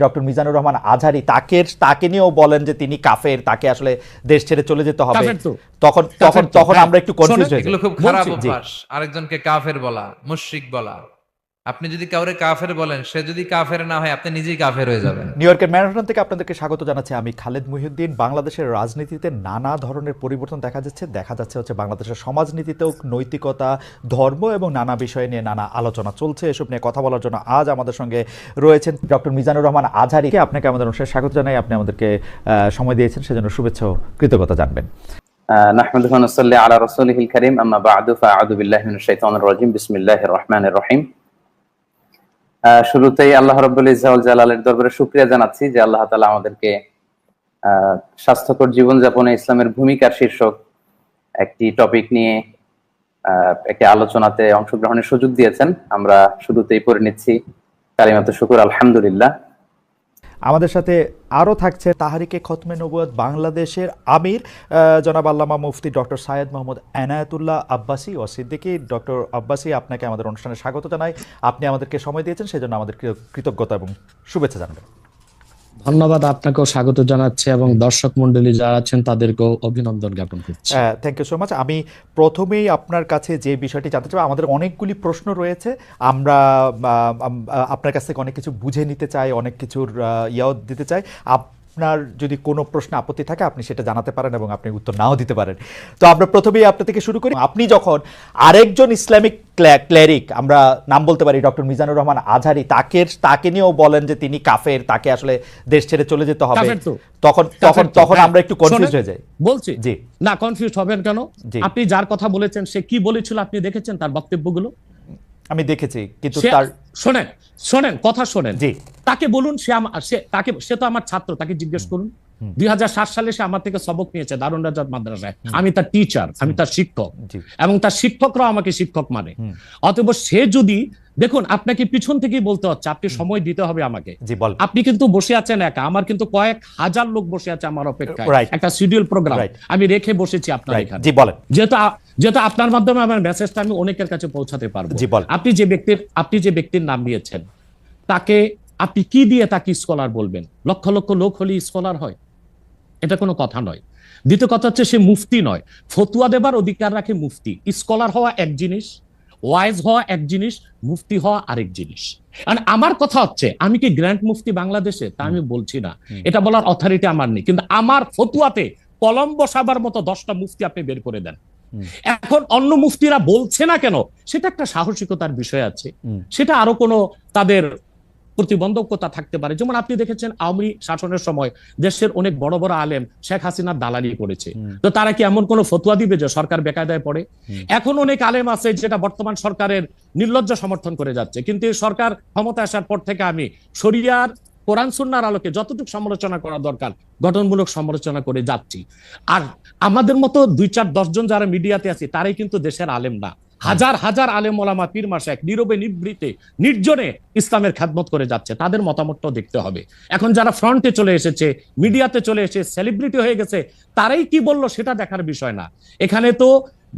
Doctor Mizanur Rahman Azhari তাকে নিয়েও বলেন যে তিনি কাফের, তাকে আসলে দেশ ছেড়ে চলে যেতে হবে। তখন তখন তখন আমরা একটু কনফিউজ হয়ে যাই। এগুলো খুব খারাপ অভ্যাস, আরেকজনকে কাফের বলা, মুশরিক বলা। আপনি যদি কাউরে কাফের বলেন, সে যদি কাফের না হয় আপনি নিজেই কাফের হয়ে যাবেন। নিউ ইয়র্কের ম্যানহাটন থেকে আপনাদেরকে স্বাগত জানাচ্ছি আমি খালেদ মুহিউদ্দিন। বাংলাদেশের রাজনীতিতে নানা ধরনের পরিবর্তন দেখা যাচ্ছে হচ্ছে বাংলাদেশের সমাজনীতিতেও নৈতিকতা, ধর্ম এবং নানা বিষয় নিয়ে নানা আলোচনা চলছে। এসব নিয়ে কথা বলার জন্য আজ আমাদের সঙ্গে রয়েছেন ডক্টর মিজানুর রহমান আজহারি। আপনাকে আমাদের অনুষ্ঠানে স্বাগত জানাই। আপনি আমাদেরকে সময় দিয়েছেন, সেজন্য শুভেচ্ছা ও কৃতজ্ঞতা জানবেন। নাহমাদুহু ওয়া নুসাল্লি আলা রাসূলিহিল কারীম, আম্মা বা'দু, ফাআউযু বিল্লাহি মিনাশ শাইতানির রাজীম, বিসমিল্লাহির রহমানির রহিম। শুরুতেই আল্লাহ রাব্বুল ইজ্জা ওয়াল জালালের দরবারে শুকরিয়া জানাচ্ছি যে আল্লাহ তাআলা আমাদেরকে স্বাস্থ্যকর জীবনযাপনে ইসলামের ভূমিকার শীর্ষক একটি টপিক নিয়ে একটি আলোচনাতে অংশগ্রহণের সুযোগ দিয়েছেন। আমরা শুরুতেই পড়ে নিচ্ছি কালিমাতু শুকর, আলহামদুলিল্লাহ। আমাদের সাথে আরও থাকছে তাহরিকে খতমে নবুয়ত বাংলাদেশের আমির জনাব আল্লামা মুফতি ডক্টর সাইয়েদ মোহাম্মদ এনায়েতুল্লাহ আব্বাসী ও সিদ্দিকী। ডক্টর আব্বাসী, আপনাকে আমাদের অনুষ্ঠানে স্বাগত জানাই। আপনি আমাদেরকে সময় দিয়েছেন, সেজন্য আমাদের কৃতজ্ঞতা এবং শুভেচ্ছা জানাবেন। ধন্যবাদ, আপনাকেও স্বাগত জানাচ্ছি এবং দর্শক মন্ডলী যারা আছেন তাদেরকেও অভিনন্দন জ্ঞাপন করছি। Thank you so much. আমি প্রথমেই আপনার কাছে যে বিষয়টি জানতে চাই, আমাদের অনেকগুলি প্রশ্ন রয়েছে, আমরা আপনার কাছ থেকে অনেক কিছু বুঝে নিতে চাই, অনেক কিছুর ইয়াও দিতে চাই। আপনার যদি কোনো প্রশ্ন আপত্তি থাকে আপনি সেটা জানাতে পারেন এবং আপনি উত্তর নাও দিতে পারেন। তো আমরা প্রথমেই আপনার থেকে শুরু করি। আপনি যখন আরেকজন ইসলামিক ক্লেরিক, আমরা নাম বলতে পারি ডক্টর মিজানুর রহমান আজহারি, তাকে নিয়েও বলেন যে তিনি কাফের, তাকে আসলে দেশ ছেড়ে চলে যেতে হবে, তখন আমরা একটু কনফিউজ হয়ে যাই। বলছি জি না, কনফিউজ হবেন কেন? আপনি যার কথা বলেছেন সে কি বলেছিল আপনি দেখেছেন তার বক্তব্যগুলো? আমি দেখেছি, কিন্তু তার শোনেন কথা শোনেন। জি, তাকে বলুন, সে তো আমার ছাত্র, তাকে জিজ্ঞেস করুন। 2007 সালে সে আমার থেকে সবক নিয়েছে দারুন রাজাত মাদ্রাসায়। আমি তার টিচার, আমি তার শিক্ষক, এবং তার শিক্ষকরাও আমাকে শিক্ষক মানে। অতএব সে যদি দেখুন, আপনাকে পিছন থেকেই বলতে হচ্ছে, আপনি সময় দিতে হবে আমাকে। আপনি কিন্তু বসে আছেন একা, আমার কিন্তু কয়েক হাজার লোক বসে আছে আমার অপেক্ষায়। একটা শিডিউল প্রোগ্রাম আমি রেখে বসেছি আপনার এখানে, যেহেতু আপনার মাধ্যমে আমার মেসেজটা আমি অনেকের কাছে পৌঁছাতে পারবো। আপনি যে ব্যক্তির নাম নিয়েছেন, তাকে আপনি কি দিয়ে তাকে স্কলার বলবেন? লক্ষ লক্ষ লোক হলে স্কলার হয়? এটা কোনো কথা নয়। দ্বিতীয় কথা হচ্ছে, সে মুফতি নয়, ফতুয়া দেবার অধিকার রাখে মুফতি। স্কলার হওয়া এক জিনিস, ওয়াইজ হওয়া এক জিনিস, মুফতি হওয়া আরেক জিনিস। আমার কথা হচ্ছে, আমি কি গ্র্যান্ড মুফতি বাংলাদেশে তা আমি বলছি না, এটা বলার অথরিটি আমার নেই, কিন্তু আমার ফতুয়াতে কলম বসাবার মতো 10টা মুফতি আপনি বের করে দেন। এখন অন্য মুফতিরা বলছে না কেন, সেটা একটা সাহসিকতার বিষয় আছে, সেটা আরো কোনো তাদের প্রতিবন্ধকতা থাকতে পারে। যেমন আপনি দেখেছেন আওয়ামী শাসনের সময় দেশের অনেক বড় বড় আলেম শেখ হাসিনার দালালি করেছে, তো তারা কি এমন কোন ফতোয়া দিবে যে সরকার বেকায়দায় পড়ে? এখন অনেক আলেম আছে যেটা বর্তমান সরকারের নির্লজ্জ সমর্থন করে যাচ্ছে, কিন্তু এই সরকার ক্ষমতা আসার পর থেকে আমি শরিয়ার কোরআন সুন্নাহর আলোকে যতটুকু সমালোচনা করা দরকার গঠনমূলক সমালোচনা করে যাচ্ছি। আর আমাদের মতো 2-4-10 জন যারা মিডিয়াতে আছে তারাই কিন্তু দেশের আলেম না। হাজার হাজার আলেম ওলামা, পীর মাশায়েখ নীরবে নিভৃতে নির্জনে ইসলামের খেদমত করে যাচ্ছে, তাদের মতামতটাও দেখতে হবে। এখন যারা ফ্রন্টে চলে এসেছে, মিডিয়াতে চলে এসে সেলিব্রিটি হয়ে গেছে, তারাই কি বললো সেটা দেখার বিষয় না। এখানে তো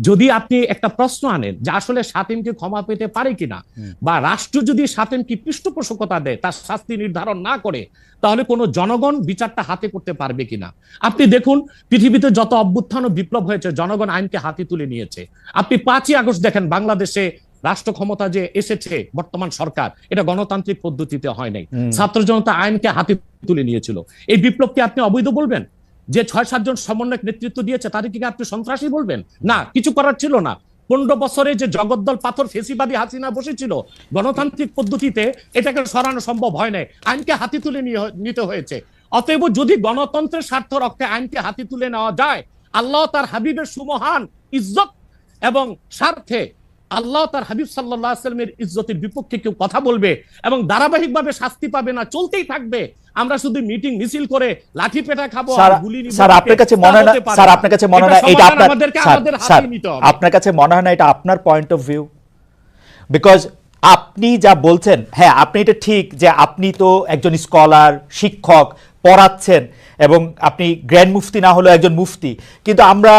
যদি আপনি একটা প্রশ্ন আনেন যে আসলে শাতিমকে ক্ষমা পেতে পারে কিনা, বা রাষ্ট্র যদি শাতিমকে পৃষ্ঠপোষকতা দেয়, তার শাস্তি নির্ধারণ না করে, তাহলে কোনো জনগণ বিচারটা হাতে করতে পারবে কিনা? আপনি দেখুন, পৃথিবীতে যত অভ্যুত্থান ও বিপ্লব হয়েছে জনগণ আইনকে হাতে তুলে নিয়েছে। আপনি 5ই আগস্ট দেখেন, বাংলাদেশে রাষ্ট্র ক্ষমতা যে এসেছে বর্তমান সরকার, এটা গণতান্ত্রিক পদ্ধতিতে হয় নাই, ছাত্র জনতা আইনকে হাতে তুলে নিয়েছিল। এই বিপ্লবকে আপনি অবৈধ বলবেন? যে 6-7 জন সমন্বয়ক নেতৃত্ব দিয়েছে তাদেরকে আপনি সন্ত্রাসী বলবেন? না, কিছু করার ছিল না। 15 বছরে যে জগদ্দল পাথর ফেসিবাদী হাসিনা বসেছিল, গণতান্ত্রিক পদ্ধতিতে এটাকে সরানো সম্ভব হয় নাই, আইনকে হাতে তুলে নিতে হয়েছে। অতএব যদি গণতন্ত্রের স্বার্থ রক্ষে আইনকে হাতে তুলে নেওয়া যায়, আল্লাহ তার হাবিবের সুমহান ইজ্জত এবং স্বার্থে আল্লাহ তার হাবিব সাল্লাল্লাহু আলাইহি ওয়াসাল্লামের ইজ্জতের বিপক্ষে কেউ কথা বলবে এবং ধারাবাহিকভাবে শাস্তি পাবে না, চলতেই থাকবে, আমরা শুধু মিটিং মিছিল করে লাঠি পেটা খাবো আর গুলি নিব। স্যার, আপনার কাছে মনে হয় না এটা আপনার কাছে মনে হয় না এটা আপনার পয়েন্ট অফ ভিউ? বিকজ আপনি যা বলছেন, হ্যাঁ আপনি এটা ঠিক যে আপনি তো একজন স্কলার, শিক্ষক, পড়াচ্ছেন এবং আপনি গ্র্যান্ড মুফতি না হলেও একজন মুফতি, কিন্তু আমরা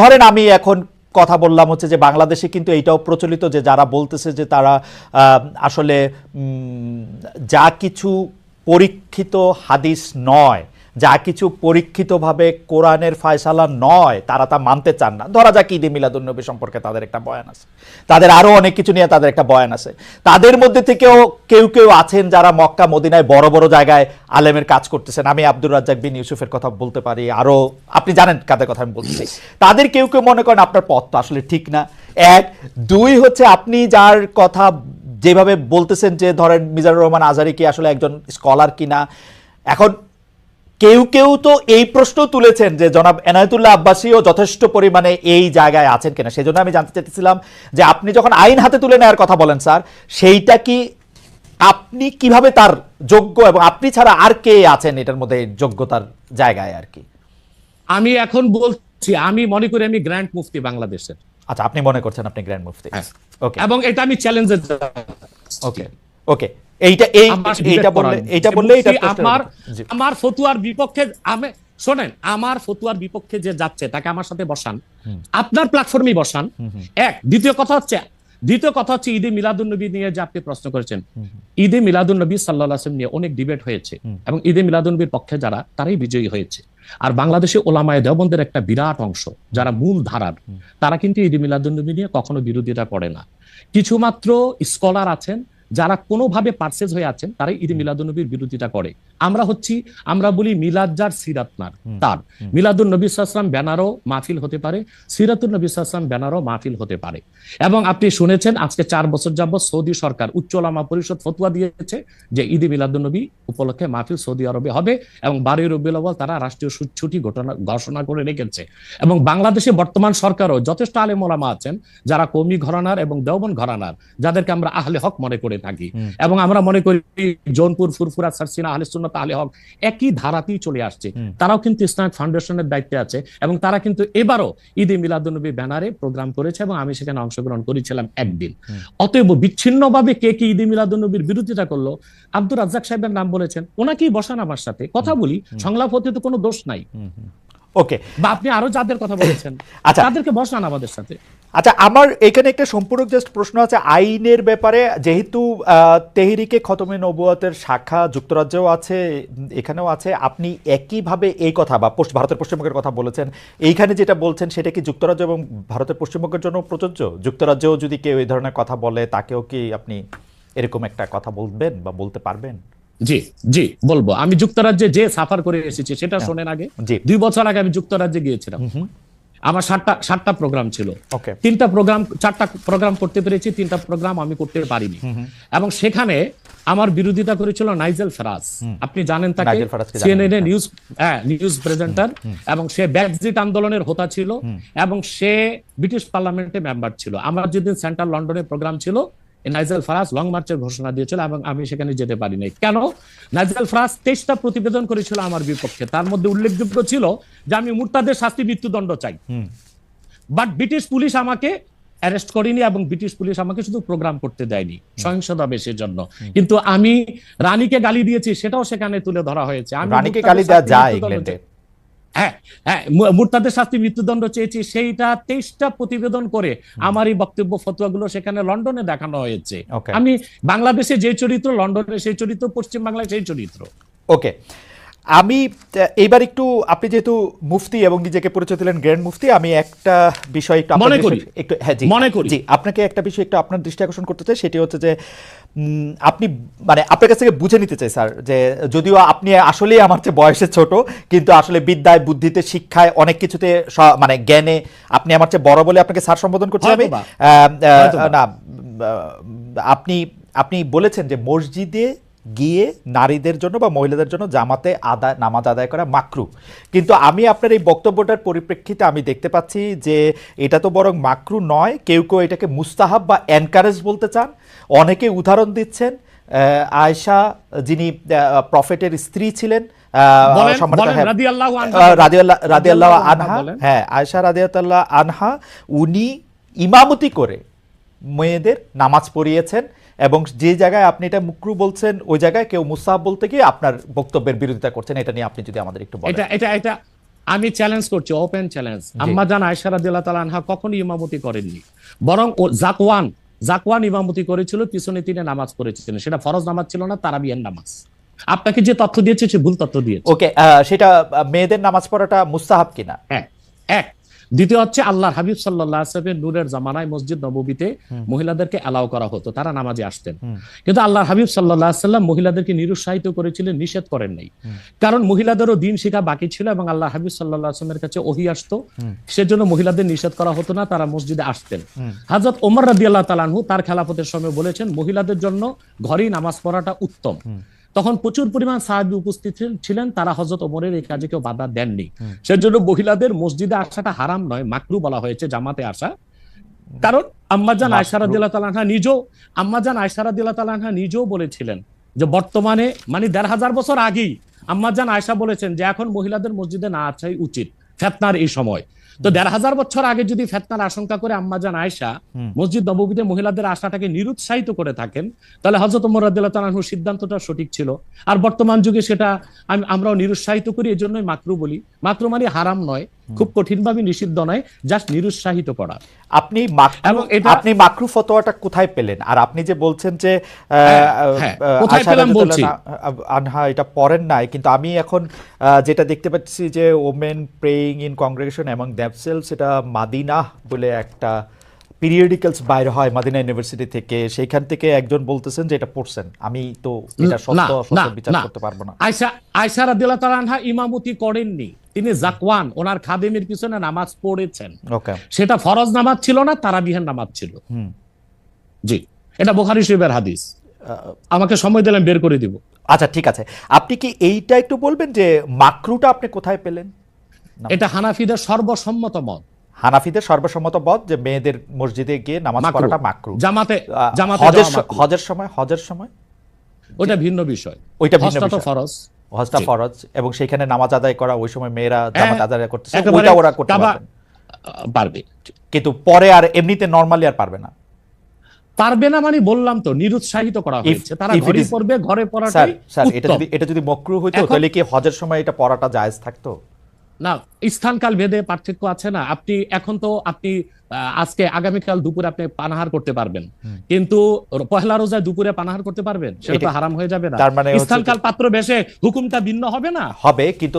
ধরেন আমি এখন কথা বললাম হচ্ছে যে বাংলাদেশে কিন্তু এইটাও প্রচলিত যে যারা বলতেছে যে তারা আসলে যা কিছু পরীক্ষিত হাদিস নয়, যা কিছু পরীক্ষিতভাবে কোরআনের ফয়সালা নয়, তারা তা মানতে চান না। ধরা যাক ঈদে মিলাদুন্নবী সম্পর্কে তাদের একটা বয়ান আছে, তাদের আরো অনেক কিছু নিয়ে তাদের একটা বয়ান আছে। তাদের মধ্যে থেকেও কেউ কেউ আছেন যারা মক্কা মদিনায় বড় বড় জায়গায় আলেমের কাজ করতেছেন। আমি আব্দুর রাজ্জাক বিন ইউসুফের কথা বলতে পারি, আরো আপনি জানেন কাদের কথা আমি বলছি। তাদের কেউ কেউ মনে করেন আপনার পথ তো আসলে ঠিক না। এক, দুই হচ্ছে আপনি যার কথা যেভাবে বলতেছেন যে ধরেন মিজানুর রহমান আজহারী কি আসলে একজন স্কলার কিনা। এখন কেউ কেউ তো এই প্রশ্ন তুলেছেন যে জনাব এনায়েতুল্লাহ আব্বাসীও যথেষ্ট পরিমাণে এই জায়গায় আছেন কিনা। সেই জন্য আমি জানতে চাইতেছিলাম যে আপনি যখন আইন হাতে তুলে নেওয়ার কথা বলেন স্যার, সেইটা কি আপনি কিভাবে তার যোগ্য, এবং আপনি ছাড়া আর কে আছেন এটার মধ্যে যোগ্যতার জায়গায় আর কি? আমি এখন বলছি, আমি মনে করি আমি গ্র্যান্ড মুফতি বাংলাদেশের। আচ্ছা, আপনি মনে করছেন আপনি গ্র্যান্ড মুফতি? ওকে, এবং এটা আমি চ্যালেঞ্জে ওকে ওকে এইটা বললে আমার ফতুয়ার বিপক্ষে আমি শোনেন, আমার ফতুয়ার বিপক্ষে যে যাচ্ছে তাকে আমার সাথে বসান, আপনার প্ল্যাটফর্মে বসান। এক, দ্বিতীয় কথা হচ্ছে ঈদে মিলাদুন্নবী নিয়ে যে আপনি প্রশ্ন করেছেন, ঈদে মিলাদুন্নবী সাল্লাল্লাহু আলাইহি ওয়াসাল্লাম নিয়ে অনেক ডিবেট হয়েছে এবং ঈদে মিলাদুন্নবীর পক্ষে যারা, তারাই বিজয়ী হয়েছে। আর বাংলাদেশে ওলামায়ে দেওবন্দের একটা বিরাট অংশ যারা মূল ধারার, তারা কিন্তু ঈদে মিলাদুন্নবী নিয়ে কখনো বিরোধিতা করে না। কিছু মাত্র স্কলার আছেন যারা কোনোভাবে পারসেজ হয়ে আছেন, তারাই ঈদে মিলাদুন্নবীর বিরোধিতা করে। আমরা বলি মিলাদ যার সিরাত নার তার, মিলাদুন নবী সাল্লাল্লাহু আলাইহি ওয়াসাল্লাম ব্যানারও মাহফিল হতে পারে, সিরাতুন নবী সাল্লাল্লাহু আলাইহি ওয়াসাল্লাম ব্যানারও মাহফিল হতে পারে। এবং আপনি শুনেছেন আজকে 4 বছর যাবত সৌদি সরকার উচ্চ ওলামা পরিষদ ফতোয়া দিয়েছে যে ঈদে মিলাদুন নবী উপলক্ষে মাহফিল সৌদি আরবে হবে, এবং 12 রবিউল আউয়াল তারা রাষ্ট্রীয় ছুটি ঘোষণা করে রেখেছে। এবং বাংলাদেশে বর্তমান সরকারও যথেষ্ট আলেম ওলামা আছেন যারা কওমি ঘরানার এবং দেওবন্দ ঘরানার, যাদেরকে আমরা আহলে হক মনে করে থাকি, এবং আমরা মনে করি জৌনপুর, ফুরফুরা, সারসিনা, আহলে সুন্নাত, আহলে হক একই ধারাতেই চলে আসছে। তারাও কিন্তু ইসলামিক ফাউন্ডেশনের দায়িত্বে আছে, এবং তারা কিন্তু এবারও ঈদে মিলাদুন্নবী ব্যানারে প্রোগ্রাম করেছে এবং আমি সেখানে অংশগ্রহণ করেছিলাম একদিন। অতএব বিচ্ছিন্নভাবে কে কে ঈদে মিলাদুন্নবীর বিরোধিতা করলো, আব্দুর রাজ্জাক সাহেবের নাম বলেছেন, ওনাকেই বসান আমার সাথে, কথা বলি, সংলাপ হতে তো কোনো দোষ নাই। ওকে, বা আপনি আরো যাদের কথা বলেছেন আচ্ছা, তাদেরকে বসান আমাদের সাথে। আচ্ছা, আমার এখানে একটা সম্পূরক জাস্ট প্রশ্ন আছে আইনের ব্যাপারে। যেহেতু তেহরিকে খতমে নবুয়তের শাখা যুক্তরাজ্যেও আছে, এখানেও আছে, আপনি একইভাবে এই কথা বা ভারতের পশ্চিমবঙ্গের কথা বলেছেন, এইখানে যেটা বলছেন সেটা কি যুক্তরাজ্য এবং ভারতের পশ্চিমবঙ্গের জন্য প্রযোজ্য? যুক্তরাজ্যেও যদি কেউ এই ধরনের কথা বলে, তাকেও কি আপনি এরকম একটা কথা বলবেন বা বলতে পারবেন? জি জি বলবো। আমি যুক্তরাজ্যে যে সাফার করে এসেছি সেটা শোনেন আগে। 2 বছর আগে আমি যুক্তরাজ্যে গিয়েছিলাম। আমার 7টা প্রোগ্রাম ছিল। 4টা প্রোগ্রাম করতে পেরেছি, 3টা প্রোগ্রাম আমি করতে পারিনি। এবং সেখানে আমার বিরোধিতা করেছিল নাইজেল ফারাজ। আপনি জানেন তাকে, সিএনএন নিউজ প্রেজেন্টার, এবং সে ব্রেক্সিট আন্দোলনের হোতা ছিল, এবং সে ব্রিটিশ পার্লামেন্টে মেম্বার ছিল। আমার যেদিন সেন্ট্রাল লন্ডনে প্রোগ্রাম ছিল, নাইজেল ফারাজ লং মার্চের ঘোষণা দিয়েছিল এবং আমি সেখানে যেতে পারিনি। কেন? নাইজেল ফারাজ 23টা প্রতিবেদন করেছিল আমার বিপক্ষে। তার মধ্যে উল্লেখযোগ্য ছিল যে আমি মুরতাদের শাস্তি মৃত্যুদণ্ড চাই, বাট ব্রিটিশ পুলিশ আমাকে অ্যারেস্ট করেনি এবং ব্রিটিশ পুলিশ আমাকে শুধু প্রোগ্রাম করতে দেয়নি সহিংসতা বেশের জন্য। কিন্তু আমি রানীকে গালি দিয়েছি, সেটাও সেখানে তুলে ধরা হয়েছে। আমি রানীকে গালি দেওয়া যায় ইংল্যান্ডে? মুরতাদের শাস্তি মৃত্যুদণ্ড চেয়েছি, সেইটা 23টা প্রতিবেদন করে আমার এই বক্তব্য ফতোয়াগুলো সেখানে লন্ডনে দেখানো হয়েছে। আমি বাংলাদেশে যে চরিত্র, লন্ডনে সেই চরিত্র, পশ্চিম বাংলায় সেই চরিত্র। ওকে, আমি এইবার একটু, আপনি যেহেতু মুফতি এবং নিজেকে পরিচয় দিলেন গ্র্যান্ড মুফতি, আমি একটা বিষয় একটু আপনাকে একটা বিষয় একটু আপনার দৃষ্টি আকর্ষণ করতে চাই। সেটি হচ্ছে যে আপনি মানে আপনার কাছ থেকে বুঝে নিতে চাই স্যার, যে যদিও আপনি আসলেই আমার চেয়ে বয়সে ছোট, কিন্তু আসলে বিদ্যায়, বুদ্ধিতে, শিক্ষায়, অনেক কিছুতে, মানে জ্ঞানে আপনি আমার চেয়ে বড় বলে আপনাকে স্যার সম্বোধন করছি আমি। না, আপনি বলেছেন যে মসজিদে গিয়ে নারীদের জন্য বা মহিলাদের জন্য জামাতে নামাজ আদায় করা মাকরু। কিন্তু আমি আপনার এই বক্তব্যটার পরিপ্রেক্ষিতে আমি দেখতে পাচ্ছি যে এটা তো বরং মাকরু নয়, কেউ কেউ এটাকে মুস্তাহাব বা এনকারেজ বলতে চান। অনেকে উদাহরণ দিচ্ছেন আয়েশা, যিনি প্রফেটের স্ত্রী ছিলেন, রাদিয়াল্লাহু আনহা, আয়েশা রাদিয়াল্লাহু আনহা, উনি ইমামতি করে মেয়েদের নামাজ পড়িয়েছেন, এবং যে জায়গায় আপনি এটা মুকরু বলছেন, ওই জায়গায় কেউ মুস্তাহাব বলতে গিয়ে আপনার বক্তব্যের বিরোধিতা করছেন। এটা নিয়ে আপনি যদি আমাদের একটু বলেন। এটা আমি চ্যালেঞ্জ করছি, ওপেন চ্যালেঞ্জ। আম্মা জান আয়েশা রাদিয়াল্লাহু তাআলা আনহা কখনোই ইমামতি করেননি, বরং জাকওয়ান ইমামতি করেছিল, পিছনে তিনি নামাজ পড়েছিলেন। সেটা ফরজ নামাজ ছিল না, তারাবিয়ার নামাজ। আপনাকে যে তথ্য দিয়েছে সে ভুল তথ্য দিয়েছে। ওকে, সেটা মেয়েদের নামাজ পড়াটা মুস্তাহাব কিনা? এক। দ্বিতীয় হচ্ছে আল্লাহর হাবিব সাল্লাল্লাহু আলাইহি ওয়াসাল্লামের নূরের জামানায় মসজিদ নববীতে মহিলাদেরকে অ্যালাউ করা হতো, তারা নামাজে আসতেন। কিন্তু আল্লাহর হাবিব সাল্লাল্লাহু আলাইহি ওয়াসাল্লাম মহিলাদেরকে নিরুৎসাহিত করেছিলেন, নিষেধ করেন নাই। কারণ মহিলাদেরও দিন শেখা বাকি ছিল এবং আল্লাহর হাবিব সাল্লাল্লাহু আলাইহি ওয়াসাল্লামের কাছে ওহী আসতো, সেজন্য মহিলাদের নিষেধ করা হতো না, তারা মসজিদে আসতেন। হযরত ওমর রাদিয়াল্লাহু তাআলা আনহু তার খেলাফতের সময় বলেছেন মহিলাদের জন্য ঘরেই নামাজ পড়াটা উত্তম। তখন প্রচুর পরিমাণ সাহাবী উপস্থিত ছিলেন, তারা হযরত ওমরের এই কাজে কেউ বাধা দেননি। সেজন্য মহিলাদের মসজিদে আসাটা হারাম নয়, মাকরু বলা হয়েছে জামাতে আসা। কারণ আম্মাজান আয়েশা রাদিয়াল্লাহু তাআলা আনহা নিজেও বলেছিলেন যে বর্তমানে মানে ১৫০০ বছর আগেই আম্মাজান আয়েশা বলেছেন যে এখন মহিলাদের মসজিদে না আসাই উচিত ফিতনার এই সময়। তো ১৫০০ বছর আগে যদি ফিতনার আশঙ্কা করে আম্মাজান আয়েশা মসজিদ নববীতে মহিলাদের আসাটাকে নিরুৎসাহিত করে থাকেন, তাহলে হযরত ওমর রাদিয়াল্লাহু তাআলা আনহুর সিদ্ধান্তটা সঠিক ছিল। আর বর্তমান যুগে সেটা আমরাও নিরুৎসাহিত করি, এজন্যই মাকরু বলি। মাকরু মানে হারাম নয়, খুব কঠিনভাবে নিষিদ্ধ নয়, জাস্ট নিরুৎসাহিত করা। আপনি মাকরু ফতোয়াটা কোথায় পেলেন? আর আপনি যে বলছেন যে কোথায় পেলাম বলছি, আনহা এটা পড়েন নাই, কিন্তু আমি এখন যেটা দেখতে পাচ্ছি যে ওমেন প্রেইং ইন কংগ্রেগেশন এবং দেমসেলভস, সেটা মাদিনা বলে একটা পিরিয়ডিক্যালস বাইরে হয় মাদিনা ইউনিভার্সিটি থেকে, সেইখান থেকে একজন বলতেছেন যে এটা পড়ছেন। আমি তো এটা সত্য বিচার করতে পারবো না। আয়েশা রাদিয়াল্লাহু তাআলা আনহা ইমামতি করেননি, তিনি জাকওয়ান ওনার খাদেমের পিছনে নামাজ পড়েছেন। সেটা ফরজ নামাজ ছিল না, তারাবিহের নামাজ ছিল। জি, এটা বুখারী শরীফের হাদিস। আমাকে সময় দিলেন, বের করে দিব। আচ্ছা ঠিক আছে, আপনি কি এইটা একটু বলবেন যে মাকরুটা আপনি কোথায় পেলেন? এটা হানাফিদের সর্বসম্মত মত। হানাফিদের সর্বসম্মত মত যে মেয়েদের মসজিদে গিয়ে নামাজ পড়াটা মাকরু। জামাতে হজের সময় ওটা ভিন্ন বিষয়, ওইটা ভিন্ন বিষয়। ফরজ, হজটা ফরজ এবং সেখানে নামাজ আদায় করা, ওই সময় মেয়েরা জামাত আদায় করতেছে, ওইটা ওরা করতে পারবে, কিন্তু পরে আর এমনিতে নরমালি আর পারবে না। পারবে না মানে বললাম তো, নিরুৎসাহিত করা হয়েছে, তারা ঘরে পড়বে, ঘরে পড়াটাই উত্তম। এটা যদি মাকরু হইতো তাহলে কি হজের সময় এটা পড়াটা জায়েজ থাকতো? না, স্থানকাল ভেদে পার্থক্য আছে না। আপনি এখন তো আপনি আজকে আগামীকাল দুপুরে আপনি পানাহার করতে পারবেন, কিন্তু পহেলা রোজায় দুপুরে পানাহার করতে পারবেন? সেটা তো হারাম হয়ে যাবে না? স্থানকাল পাত্র বেশে হুকুমটা ভিন্ন হবে না? হবে, কিন্তু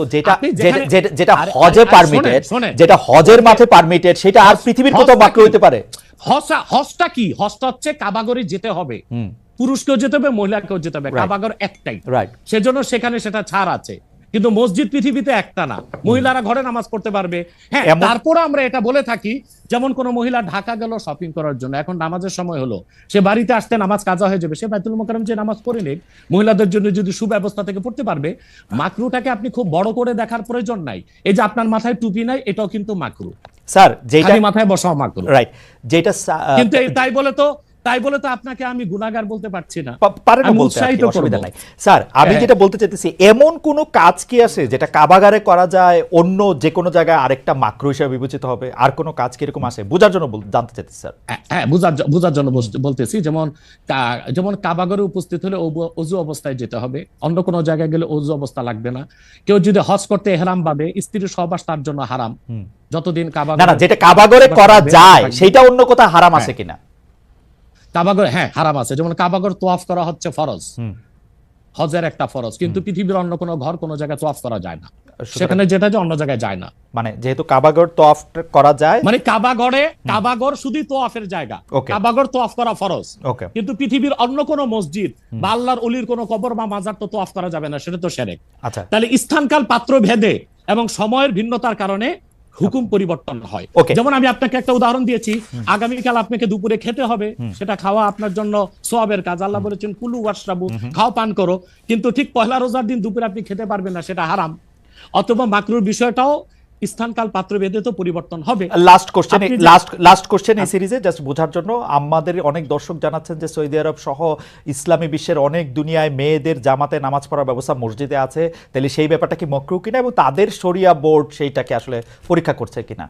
যেটা হজে পারমিটেড, যেটা হজের মাঠে পারমিটেড, সেটা আর পৃথিবীর কোথাও মাকরু হতে পারে? হজটা কি? হজটা হচ্ছে কাবাগরে যেতে হবে, পুরুষকেও যেতে হবে, মহিলাকেও যেতে হবে, কাবাগর একটাই, সেজন্য সেখানে সেটা ছাড় আছে। কিন্তু মসজিদ পৃথিবীতে একটা না, মহিলারা ঘরে নামাজ পড়তে পারবে। হ্যাঁ, তারপর আমরা এটা বলে থাকি, যেমন কোন মহিলা ঢাকা গেল শপিং করার জন্য, এখন নামাজের সময় হলো, সে বাড়িতে আসতে নামাজ কাজা হয়ে যাবে, সে বাইতুল মোকাররম যে নামাজ পড়ে নিক, মহিলাদের জন্য যদি সুব্যবস্থা থেকে পড়তে পারবে। মাকরুটাকে আপনি খুব বড় করে দেখার প্রয়োজন নাই। এই যে আপনার মাথায় টুপি নাই, এটাও কিন্তু মাকরু স্যার, যেটা মাথায় বসাও মাকরু, রাইট। যেটা কিন্তু তাই বলে তো আপনাকে আমি গুনাহগার বলতে পারছি না, অসুবিধা নাই। স্যার, আমি যেটা বলতে চাইতেছি, এমন কোন কাজ কি আছে যেটা কাবাগারে করা যায়, অন্য যে কোনো জায়গায় আরেকটা মাকরু হিসেবে বিবেচিত হবে? আর কোন কাজ কি এরকম আছে? বোঝার জন্য জানতে চাইতেছি স্যার। হ্যাঁ, বোঝার জন্য বলতেছি। যেমন কাবাগারে উপস্থিত হলে ওযু অবস্থায় যেতে হবে, অন্য কোনো জায়গায় গেলে ওযু অবস্থা লাগবে না। কেউ যদি হজ করতে ইহরাম বাঁধে, স্ত্রীর সহবাস তার জন্য হারাম যতদিন কাবাগারে, যেটা কাবাগারে করা যায় সেটা অন্য কোথাও হারাম আছে কিনা? কাবাগর, হ্যাঁ, হারাম আছে। যেমন কাবাগর তোয়াফ করা হচ্ছে ফরজ, হজের একটা ফরজ, কিন্তু পৃথিবীর অন্য কোনো ঘর কোনো জায়গায় তোয়াফ করা যায় না, সেখানে যেটা যে অন্য জায়গায় যায় না। মানে যেহেতু কাবাগর তোয়াফ করা যায়, মানে কাবাগর শুধু তোয়াফের জায়গা, কাবাগর তোয়াফ করা ফরজ, কিন্তু পৃথিবীর অন্য কোনো মসজিদ বা আল্লাহর ওলির কোনো কবর বা মাজার তো তোয়াফ করা যাবে না, সেটা তো শিরক। আচ্ছা, তাহলে স্থানকাল পাত্র ভেদে এবং সময়ের ভিন্নতার কারণে হুকুম পরিবর্তন হয়। যেমন আমি আপনাকে একটা উদাহরণ দিয়েছি, আগামীকাল আপনাকে দুপুরে খেতে হবে, সেটা খাওয়া আপনার জন্য সওয়াবের কাজ। আল্লাহ বলেছেন কুলু ওয়াশরাবু, খাও পান করো, কিন্তু ঠিক পহেলা রোজার দিন দুপুরে আপনি খেতে পারবেন না, সেটা হারাম। অথবা মাকরুর বিষয়টাও স্থানকাল পাত্র ভেদে তো পরিবর্তন হবে। লাস্ট কোশ্চেন এই সিরিজে জাস্ট বোঝার জন্য, আমাদের অনেক দর্শক জানাচ্ছেন যে সৌদি আরব সহ ইসলামী বিশ্বের অনেক দুনিয়ায় মেয়েদের জামাতে নামাজ পড়ার ব্যবস্থা মসজিদে আছে, তাহলে সেই ব্যাপারটা কি মাকরু কিনা এবং তাদের শরিয়া বোর্ড সেইটাকে আসলে পরীক্ষা করছে কিনা?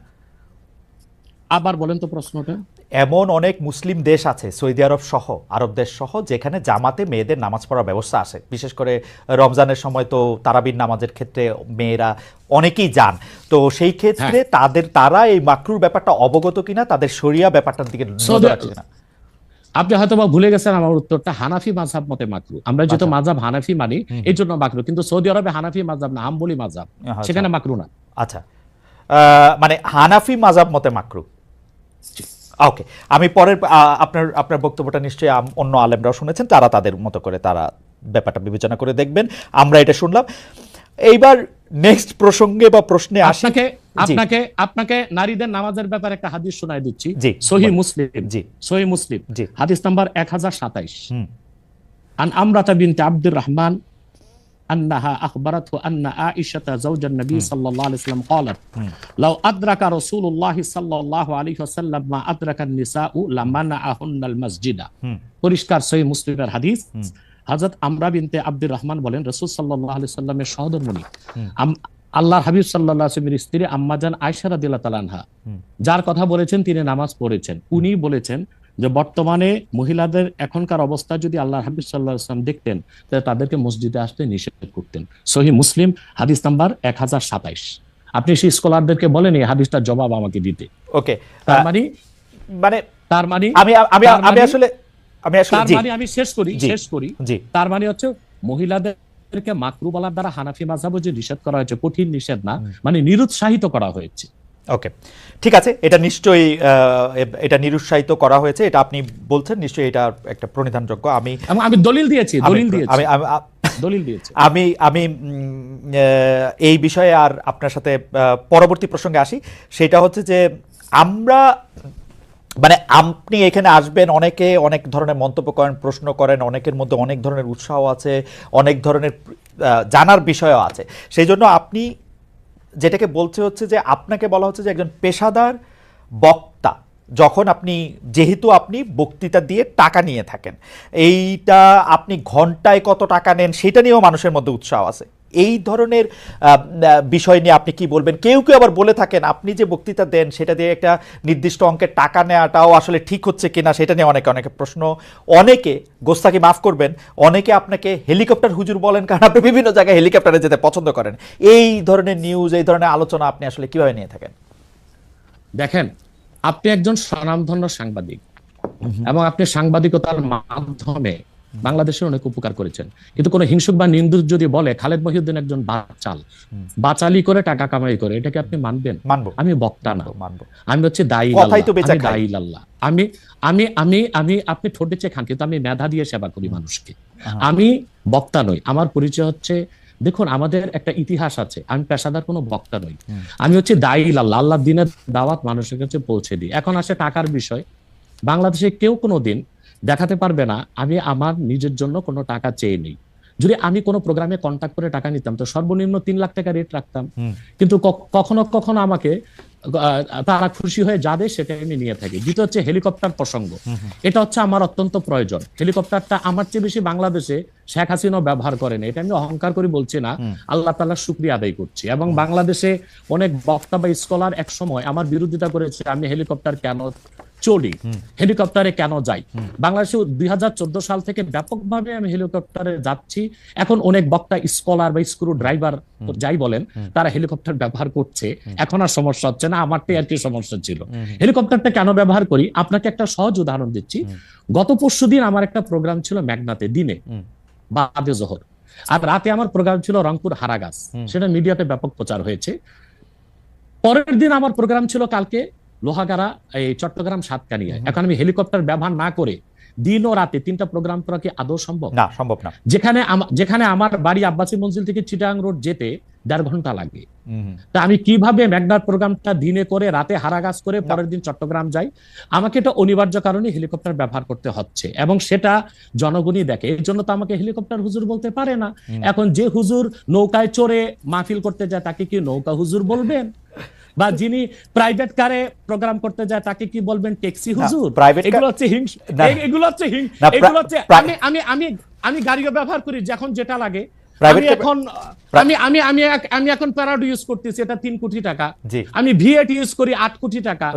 আবার বলেন তো প্রশ্নটা। এমন অনেক মুসলিম দেশ আছে সৌদি আরব সহ, আরব দেশ সহ, যেখানে জামাতে মেয়েদের নামাজ পড়ার ব্যবস্থা আছে। বিশেষ করে রমজানের সময় তো তারাবির নামাজের ক্ষেত্রে মেয়েরা অনেকেই যান, তো সেই ক্ষেত্রে তারা এই মাকরুর ব্যাপারটা অবগত কিনা, তাদের শরিয়া ব্যাপারটার দিকে নজর রাখছে কিনা? আপনি হয়তো বা ভুলে গেছেন আমার উত্তরটা, হানাফি মাযহাব মতে মাকরু। আমরা যেহেতু আচ্ছা। মাযহাব হানাফি মানি এই জন্য মাকরু, কিন্তু সৌদি আরবে হানাফি মাযহাব না, হাম্বলি মাযহাব, আচ্ছা। সেখানে মাকরু না। আচ্ছা, মানে হানাফি মাযহাব মতে মাকরু। ওকে, আমি পরের আপনার বক্তব্যটা নিশ্চয়ই অন্য আলেমরাও শুনেছেন, তারা তাদের মতো করে তারা ব্যাপারটা বিবেচনা করে দেখবেন। আমরা এটা শুনলাম। এইবার নেক্সট প্রসঙ্গে বা প্রশ্নে আসি। আপনাকে নারীদের নামাজের ব্যাপারে একটা হাদিস শোনায় দিচ্ছি, জি, সহিহ মুসলিম। জি, সহিহ মুসলিম জি, হাদিস নাম্বার 1027। হুম, আন আমরাতা বিনতে আব্দুর রহমান أنها أخبرته أن عائشة زوج النبي صلى الله عليه وسلم قالت لو أدرك رسول الله صلى الله عليه وسلم ما أدرك النساء لمنعهن المسجد। পরিষ্কার সহিহ মুসলিমের হাদিস। হযরত আমরা বিনতে আব্দুর রহমান বলেন রাসূল সাল্লাল্লাহু আলাইহি সাল্লামের সহধর্মিণী আল্লাহর হাবিব সাল্লাল্লাহু আলাইহি ওয়াসাল্লামের স্ত্রী আম্মাজান আয়েশা রাদিয়াল্লাহু তাআলা আনহা, যার কথা বলেছেন তিনি নামাজ পড়েছেন, উনি বলেছেন যে বর্তমানে মহিলাদের এখনকার অবস্থা যদি আল্লাহর হাবিব সাল্লাল্লাহু আলাইহি ওয়াসাল্লাম দেখতেন তাহলে তাদেরকে মসজিদে আসতে নিষেধ করতেন। সহিহ মুসলিম হাদিস নাম্বার 1027। আপনি সেই স্কলারদেরকে বলেন এই হাদিসটার জবাব আমাকে দিতে। ওকে, তার মানে আমি শেষ করি তার মানে হচ্ছে মহিলাদেরকে মাকরু বলার দ্বারা হানাফি মাযহাবে যে নিষেধ করা হয়েছে, কঠিন নিষেধ না, মানে নিরুৎসাহিত করা হয়েছে। ওকে, ঠিক আছে, এটা নিশ্চয়ই এটা নিরুৎসাহিত করা হয়েছে, এটা আপনি বলছেন, নিশ্চয়ই এটা একটা প্রণিধানযোগ্য। আমি দলিল দিয়েছি। আমি এই বিষয়ে আর আপনার সাথে পরবর্তী প্রসঙ্গে আসি। সেটা হচ্ছে যে আমরা মানে আপনি এখানে আসবেন, অনেকে অনেক ধরনের মন্তব্য করেন, প্রশ্ন করেন, অনেকের মধ্যে অনেক ধরনের উৎসাহ আছে, অনেক ধরনের জানার বিষয়ও আছে। সেই জন্য আপনি যেটাকে বলছে হচ্ছে যে আপনাকে বলা হচ্ছে যে একজন পেশাদার বক্তা, যখন যেহেতু আপনি বক্তৃতা দিয়ে টাকা নিয়ে থাকেন, এইটা আপনি ঘন্টায় কত টাকা নেন সেটা নিয়েও মানুষের মধ্যে উৎসাহ আছে। এই ধরনের বিষয় নিয়ে আপনি কি বলবেন? কেউ কেউ আবার বলে থাকেন আপনি যে বক্তৃতা দেন সেটা দিয়ে একটা নির্দিষ্ট অঙ্কের টাকা নেওয়াটাও আসলে ঠিক হচ্ছে কিনা সেটা নিয়ে অনেকে প্রশ্ন। অনেকে, গোস্তাকি মাফ করবেন, অনেকে আপনাকে হেলিকপ্টার হুজুর বলেন, কারণ আপনি বিভিন্ন জায়গায় হেলিকপ্টারে যেতে পছন্দ করেন। এই ধরনের নিউজ, এই ধরনের আলোচনা আপনি আসলে কিভাবে নিয়ে থাকেন? দেখেন, আপনি একজন স্বনামধন্য সাংবাদিক এবং আপনি সাংবাদিকতার মাধ্যমে বাংলাদেশের অনেক উপকার করেছেন, কিন্তু কোন হিংসুক বা নিন্দুক যদি বলে খালেদ মহিউদ্দিন একজন বাচালি করে টাকা কামাই করে, এটাকে আপনি মানবেন? মানবো। আমি বক্তা না, মানবো। আমি হচ্ছে দায়ী আল্লাহ। আপনি ঠোঁটে চেয়ে খান, কিন্তু আমি মেধা দিয়ে সেবা করি মানুষকে। আমি বক্তা নই। আমার পরিচয় হচ্ছে, দেখুন আমাদের একটা ইতিহাস আছে, আমি পেশাদার কোনো বক্তা নই, আমি হচ্ছে দায়ী আল্লাহ। আল্লাহ দিনের দাওয়াত মানুষের কাছে পৌঁছে দিই। এখন আসে টাকার বিষয়। বাংলাদেশে কেউ কোনোদিন দেখাতে পারবে না আমি আমার নিজের জন্য কোনো টাকা চেয়ে নেই। যদি আমি কোনো প্রোগ্রামে কন্ট্যাক্ট করে টাকা নিতাম তো সর্বনিম্ন 3 লাখ টাকা রেট রাখতাম, কিন্তু কখনো কখনো আমাকে তারা খুশি হয়ে যাবে সেটা আমি নিয়ে থাকি। দ্বিতীয় হচ্ছে হেলিকপ্টার প্রসঙ্গ, এটা হচ্ছে আমার অত্যন্ত প্রয়োজন। হেলিকপ্টারটা আমার চেয়ে বেশি বাংলাদেশে শেখ হাসিনাও ব্যবহার করেন, এটা আমি অহংকার করে বলছি না, আল্লাহ তাআলার শুকরিয়া আদায় করছি। এবং বাংলাদেশে অনেক বক্তা বা স্কলার এক সময় আমার বিরোধিতা করেছে, আমি হেলিকপ্টার কেন চলি, হেলিকপ্টারে কেন যাই। বাংলাদেশে 2014 সাল থেকে ব্যাপকভাবে আমি হেলিকপ্টারে যাচ্ছি। এখন অনেক বক্তা, স্কলার বা স্ক্রু ড্রাইভার যাই বলেন, তারা হেলিকপ্টার ব্যবহার করছে, এখন আর সমস্যা হচ্ছে না। আমারটাই আর কি সমস্যা ছিল। হেলিকপ্টারটা কেন ব্যবহার করি, আপনাকে একটা সহজ উদাহরণ দিচ্ছি। গত পরশুদিন আমার একটা প্রোগ্রাম ছিল মেঘনাতে, দিনে বাদে জোহর, আর রাতে আমার প্রোগ্রাম ছিল রংপুর হারাগাছ, সেটা মিডিয়াতে ব্যাপক প্রচার হয়েছে। পরের দিন আমার প্রোগ্রাম ছিল কালকে লোহাগাড়া, এই চট্টগ্রাম সাতকানিয়ায়। এখন আমি হেলিকপ্টার ব্যবহার না করে দিন ও রাতে 3টা প্রোগ্রাম করা কি আদৌ সম্ভব? না, সম্ভব না। যেখানে আমার বাড়ি আব্বাসী মঞ্জিল থেকে চিটাগাং রোড যেতে 1.5 ঘন্টা লাগে, তা আমি কিভাবে মেঘনার প্রোগ্রামটা দিনে করে রাতে হারাগাছ করে পরের দিন চট্টগ্রাম যাই? আমাকে এটা অনিবার্য কারণে হেলিকপ্টার ব্যবহার করতে হচ্ছে, এবং সেটা জনগণই দেখে। এর জন্য তো আমাকে হেলিকপ্টার হুজুর বলতে পারে না। এখন যে হুজুর নৌকায় চড়ে মাহফিল করতে যায় তাকে কি নৌকা হুজুর বলবেন? বা যিনি প্রাইভেট কারে প্রোগ্রাম করতে যায় তাকে কি বলবেন ট্যাক্সি হুজুর? এগুলো হচ্ছে আমি গাড়িও ব্যবহার করি যখন যেটা লাগে। আমি এখন প্যারাডো ইউজ করতেছি, এটা 3 কোটি টাকা। আমি ভিএট ইউজ করি 8 কোটি টাকা।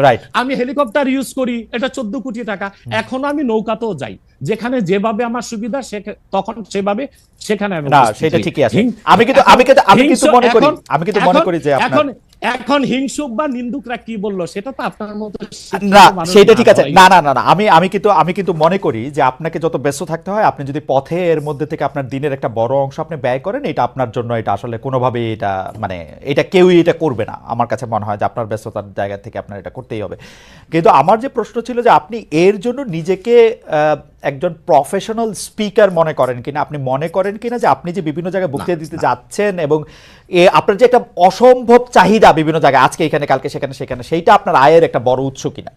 আমি হেলিকপ্টার ইউজ করি, এটা 14 কোটি টাকা। এখনো আমি নৌকাতেও যাই, যেখানে যেভাবে আমার সুবিধা তখন সেভাবে সেখানে। সেটা ঠিকই আছে। আমি কিন্তু মনে করি যে এখন হিংসুক বা নিন্দুকরা কি বললো সেটা তো আপনার মতো না সেটা ঠিক আছে, না না না না, আমি কিন্তু মনে করি যে আপনাকে যত ব্যস্ত থাকতে হয়, আপনি যদি পথে এর মধ্যে থেকে আপনার দিনের একটা বড় অংশ আপনি ব্যয় করেন, এটা আপনার জন্য এটা আসলে কোনোভাবেই এটা মানে এটা কেউই এটা করবে না। আমার কাছে মনে হয় যে আপনার ব্যস্ততার জায়গা থেকে আপনার এটা করতেই হবে। কিন্তু আমার যে প্রশ্ন ছিল যে আপনি এর জন্য নিজেকে একজন প্রফেশনাল স্পিকার মনে করেন কিনা, আপনি মনে করেন কিনা যে আপনি যে বিভিন্ন জায়গায় বক্তৃতা দিতে যাচ্ছেন এবং আপনার যে একটা অসম্ভব চাহিদা বিভিন্ন জায়গায়, আজকে এখানে কালকে সেখানে সেখানে, সেইটা আপনার আয়ের একটা বড় উৎস কিনা?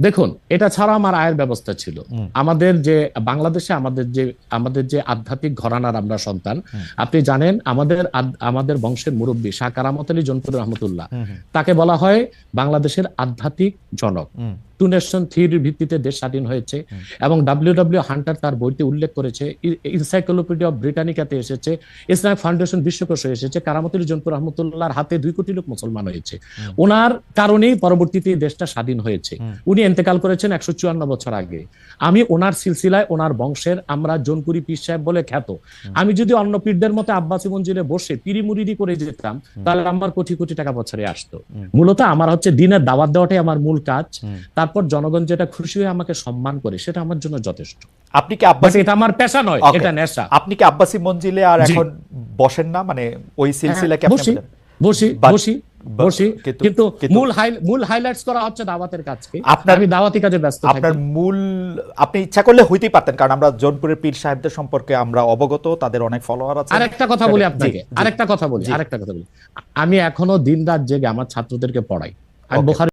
দেখুন, এটা ছাড়া আমার আয়ের ব্যবস্থা ছিল। আমাদের যে বাংলাদেশে আমাদের যে আধ্যাত্মিক ঘরানার আমরা সন্তান, আপনি জানেন আমাদের বংশের মুরব্বী শাহ কারামত আলী জনপুর রহমতুল্লাহ, তাকে বলা হয় বাংলাদেশের আধ্যাত্মিক জনক। টু নেশন থিওরির ভিত্তিতে দেশ স্বাধীন হয়েছে এবং ডব্লিউ হান্টার তার বইতে উল্লেখ করেছে, এনসাইক্লোপিডিয়া অফ ব্রিটানিকাতে এসেছে, ইসলামিক ফাউন্ডেশন বিশ্বকোষে এসেছে, কারামত আলী জনপুর রহমতুল্লাহর হাতে 2 কোটি লোক মুসলমান হয়েছে। ওনার কারণেই পরবর্তীতে দেশটা স্বাধীন হয়েছে। উনি ইন্তেকাল করেছেন 154 বছর আগে। আমি ওনার সিলসিলায়, ওনার বংশের, আমরা জোনপুরি পীর সাহেব বলে খ্যাত। আমি যদি অন্য পীরদের মতো আব্বাসী মঞ্জিলে বসে পিরি মুরিদি করে যেতাম, তাহলে আমার কোটি কোটি টাকা বছরে আসতো। মূলত আমার হচ্ছে দিনের দাওয়াত দেওয়াটাই আমার মূল কাজ। তারপর জনগণ যেটা খুশি হয়ে আমাকে সম্মান করে, সেটা আমার জন্য যথেষ্ট। আপনি কি আব্বাসী, এটা আমার পেশা নয়, এটা নেশা। আপনি কি আব্বাসী মঞ্জিলে আর এখন বসেন না, মানে ওই সিলসিলাকে আপনি বসি, কিন্তু মূল হাইলাইটস করা হচ্ছে দাওয়াতের কাজকে। আমি দাওয়াতি কাজে ব্যস্ত থাকি। আপনার মূল, আপনি ইচ্ছা করলে হইতেই পারতেন, কারণ আমরা জোনপুরের পীর সাহেবদের সম্পর্কে আমরা অবগত, তাদের অনেক ফলোয়ার আছে। আরেকটা কথা বলি আপনাকে, আরেকটা কথা বলি। আমি এখনো দিন রাত জেগে আমার ছাত্রদেরকে পড়াই। আমি বুখারী